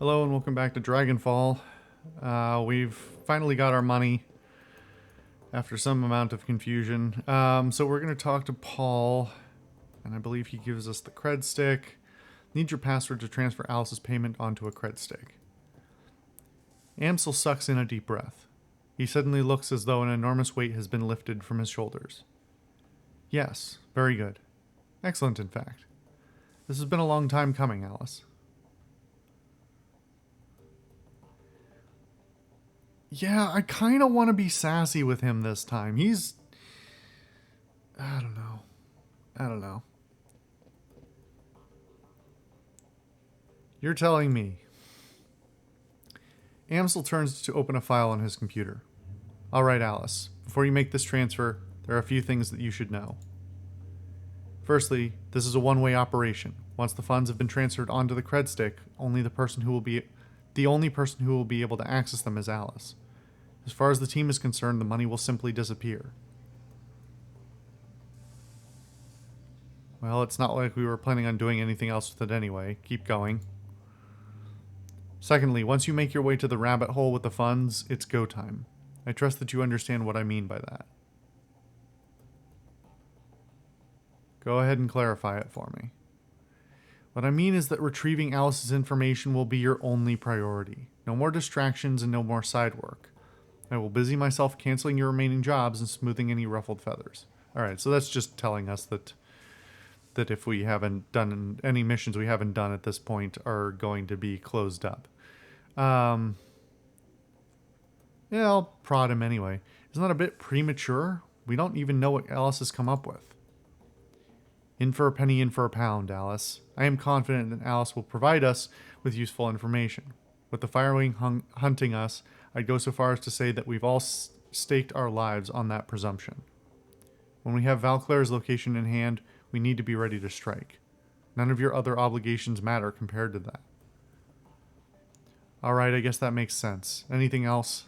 Hello and welcome back to Dragonfall. We've finally got our money after some amount of confusion. So we're going to talk to Paul, and I believe he gives us the cred stick. Need your password to transfer Alice's payment onto a cred stick. Amsel sucks in a deep breath. He suddenly looks as though an enormous weight has been lifted from his shoulders. Yes, very good. Excellent, in fact. This has been a long time coming, Alice. Yeah, I kind of want to be sassy with him this time. I don't know. I don't know. You're telling me. Amsel turns to open a file on his computer. All right, Alice. Before you make this transfer, there are a few things that you should know. Firstly, this is a one-way operation. Once the funds have been transferred onto the cred stick, the only person who will be able to access them is Alice. As far as the team is concerned, the money will simply disappear. Well, it's not like we were planning on doing anything else with it anyway. Keep going. Secondly, once you make your way to the rabbit hole with the funds, it's go time. I trust that you understand what I mean by that. Go ahead and clarify it for me. What I mean is that retrieving Alice's information will be your only priority. No more distractions and no more side work. I will busy myself canceling your remaining jobs and smoothing any ruffled feathers. Alright, so that's just telling us that if we haven't done any missions we haven't done at this point are going to be closed up. Yeah, I'll prod him anyway. Isn't that a bit premature? We don't even know what Alice has come up with. In for a penny, in for a pound, Alice. I am confident that Alice will provide us with useful information. With the Firewing hunting us, I'd go so far as to say that we've all staked our lives on that presumption. When we have Valclair's location in hand, we need to be ready to strike. None of your other obligations matter compared to that. Alright, I guess that makes sense. Anything else?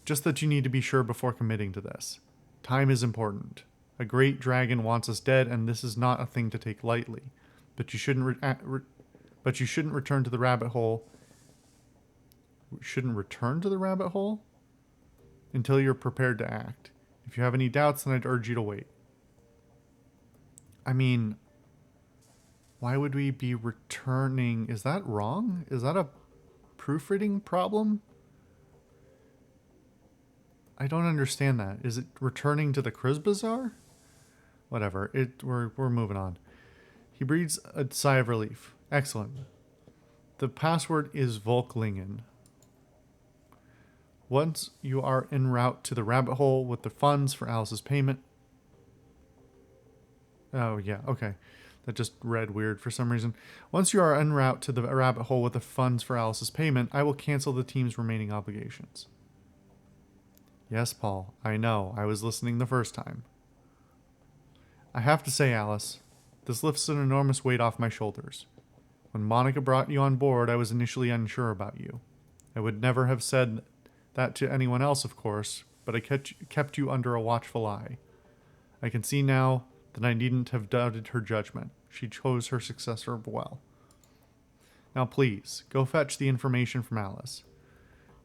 Just that you need to be sure before committing to this. Time is important. A great dragon wants us dead, and this is not a thing to take lightly. But you shouldn't return to the rabbit hole. Shouldn't return to the rabbit hole until you're prepared to act. If you have any doubts, then I'd urge you to wait. I mean, why would we be returning? Is that wrong? Is that a proofreading problem? I don't understand that. Is it returning to the Kriz Bazaar? Whatever. We're moving on. He breathes a sigh of relief. Excellent. The password is Volklingen. Once you are en route to the rabbit hole with the funds for Alice's payment. Oh, yeah, okay. That just read weird for some reason. Once you are en route to the rabbit hole with the funds for Alice's payment, I will cancel the team's remaining obligations. Yes, Paul, I know. I was listening the first time. I have to say, Alice, this lifts an enormous weight off my shoulders. When Monica brought you on board, I was initially unsure about you. I would never have said that to anyone else, of course, but I kept you under a watchful eye. I can see now that I needn't have doubted her judgment. She chose her successor well. Now please, go fetch the information from Alice.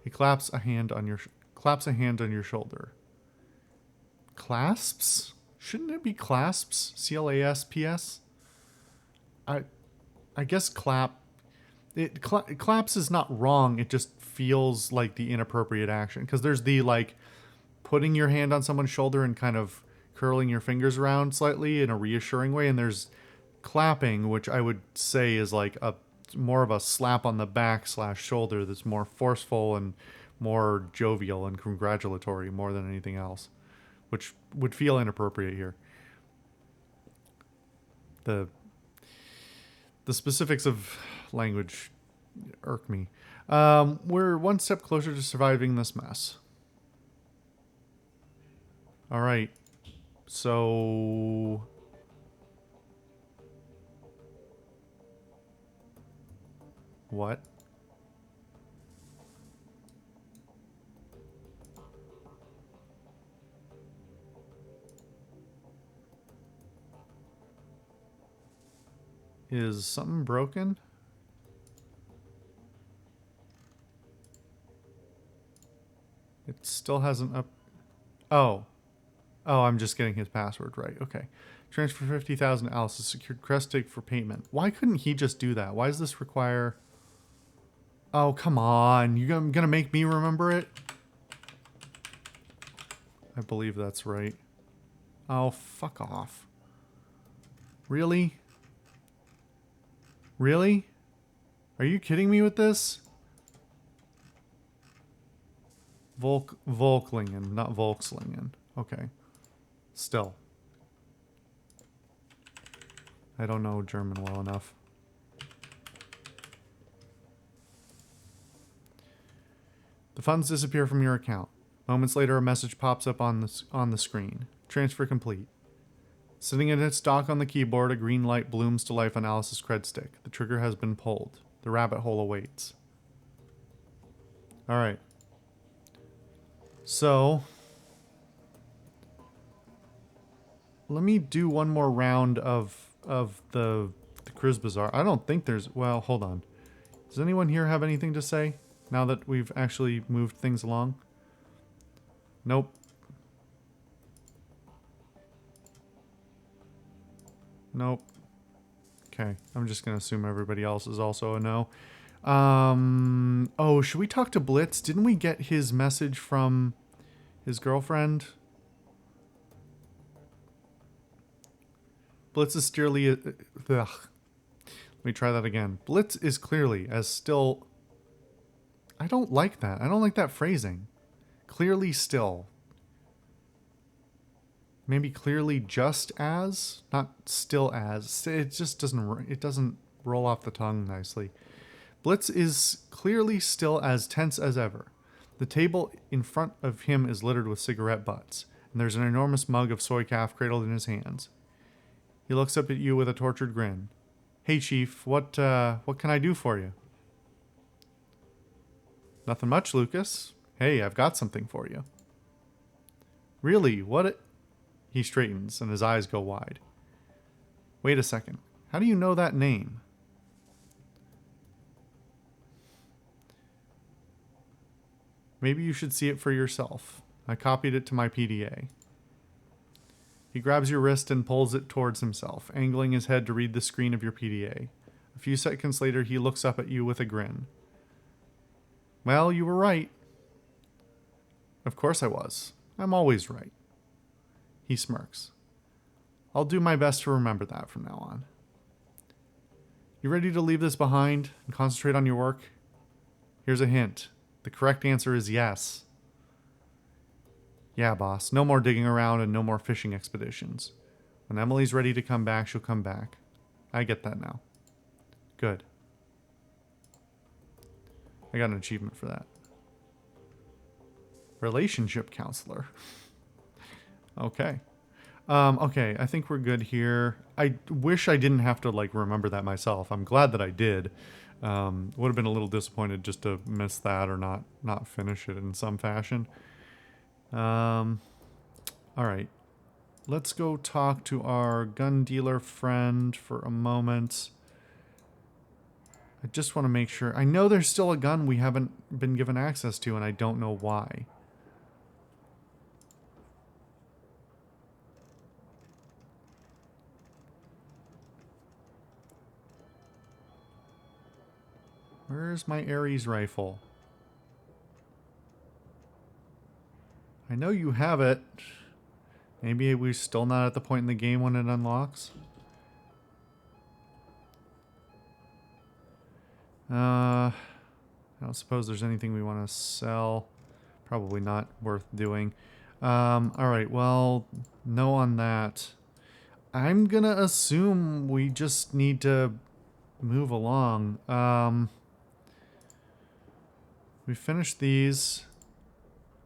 He claps a hand on your shoulder. Clasps? Shouldn't it be clasps? C-L-A-S-P-S? I guess clap. Claps is not wrong. It just feels like the inappropriate action. Because there's the, like, putting your hand on someone's shoulder and kind of curling your fingers around slightly in a reassuring way. And there's clapping, which I would say is like more of a slap on the back / shoulder that's more forceful and more jovial and congratulatory more than anything else, which would feel inappropriate here. The specifics of language irk me. We're one step closer to surviving this mess. All right. So what? Is something broken? It still hasn't up... Oh. Oh, I'm just getting his password right. Okay. Transfer 50,000 to Alice's secured crest dig for payment. Why couldn't he just do that? Why does this require... Oh, come on. You're gonna make me remember it? I believe that's right. Oh, fuck off. Really? Really? Are you kidding me with this? Volklingen, not Volkslingen. Okay. Still. I don't know German well enough. The funds disappear from your account. Moments later, a message pops up on the screen. Transfer complete. Sitting in its dock on the keyboard, a green light blooms to life on Alice's cred stick. The trigger has been pulled. The rabbit hole awaits. Alright. So... let me do one more round of the Cruise Bazaar. I don't think there's... well, hold on. Does anyone here have anything to say? Now that we've actually moved things along? Nope. Nope. Okay, I'm just gonna assume everybody else is also a no. Oh, should we talk to Blitz? Didn't we get his message from his girlfriend? Blitz is clearly... ugh. Let me try that again. Blitz is clearly as still... I don't like that. I don't like that phrasing. Clearly still. Maybe clearly just as? Not still as. It just doesn't... it doesn't roll off the tongue nicely. Blitz is clearly still as tense as ever. The table in front of him is littered with cigarette butts, and there's an enormous mug of soy calf cradled in his hands. He looks up at you with a tortured grin. Hey, Chief, what can I do for you? Nothing much, Lucas. Hey, I've got something for you. Really? What? He straightens, and his eyes go wide. Wait a second. How do you know that name? Maybe you should see it for yourself. I copied it to my PDA. He grabs your wrist and pulls it towards himself, angling his head to read the screen of your PDA. A few seconds later, he looks up at you with a grin. Well, you were right. Of course I was. I'm always right. He smirks. I'll do my best to remember that from now on. You ready to leave this behind and concentrate on your work? Here's a hint. The correct answer is yes. Yeah, boss. No more digging around and no more fishing expeditions. When Emily's ready to come back, she'll come back. I get that now. Good. I got an achievement for that. Relationship counselor. Okay. Okay, I think we're good here. I wish I didn't have to, like, remember that myself. I'm glad that I did. Would have been a little disappointed just to miss that or not finish it in some fashion. Alright. Let's go talk to our gun dealer friend for a moment. I just want to make sure. I know there's still a gun we haven't been given access to, and I don't know why. Where's my Ares rifle? I know you have it. Maybe we're still not at the point in the game when it unlocks. I don't suppose there's anything we want to sell. Probably not worth doing. Alright, well, no on that. I'm gonna assume we just need to move along. We finished these.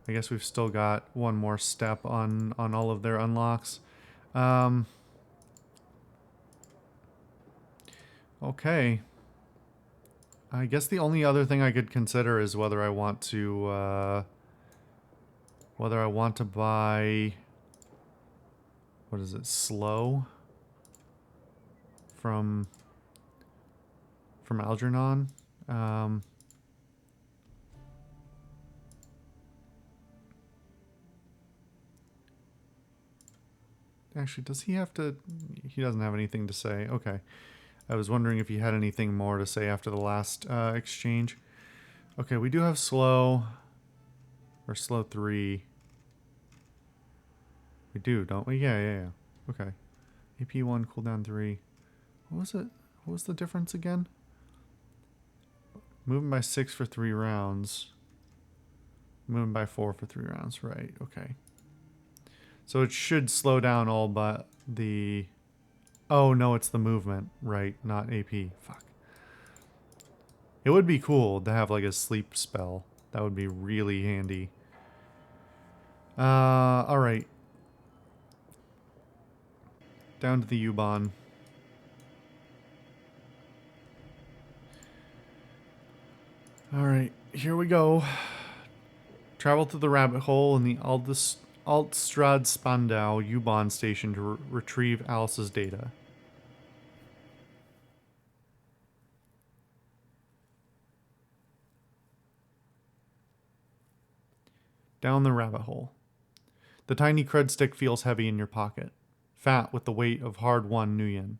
I guess we've still got one more step on all of their unlocks. Okay. I guess the only other thing I could consider is whether I want to buy, what is it, Slow from Algernon. Actually, does he have to... He doesn't have anything to say. Okay. I was wondering if he had anything more to say after the last exchange. Okay, we do have slow. Or slow 3. We do, don't we? Yeah. Okay. AP 1, cooldown 3. What was it? What was the difference again? Moving by 6 for 3 rounds. Moving by 4 for 3 rounds. Right, okay. So it should slow down all but the... Oh, no, it's the movement. Right, not AP. Fuck. It would be cool to have like a sleep spell. That would be really handy. Alright. Down to the U-Bahn. Alright, here we go. Travel to the rabbit hole in the Altstrad Spandau U-Bahn station to retrieve Alice's data. Down the rabbit hole. The tiny cred stick feels heavy in your pocket, fat with the weight of hard-won Nuyen.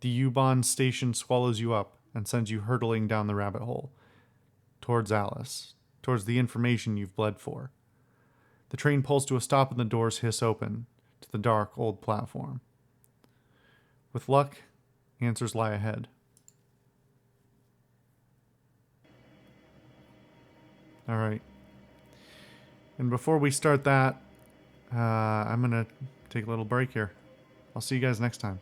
The U-Bahn station swallows you up and sends you hurtling down the rabbit hole, towards Alice, towards the information you've bled for. The train pulls to a stop and the doors hiss open to the dark, old platform. With luck, answers lie ahead. Alright. And before we start that, I'm going to take a little break here. I'll see you guys next time.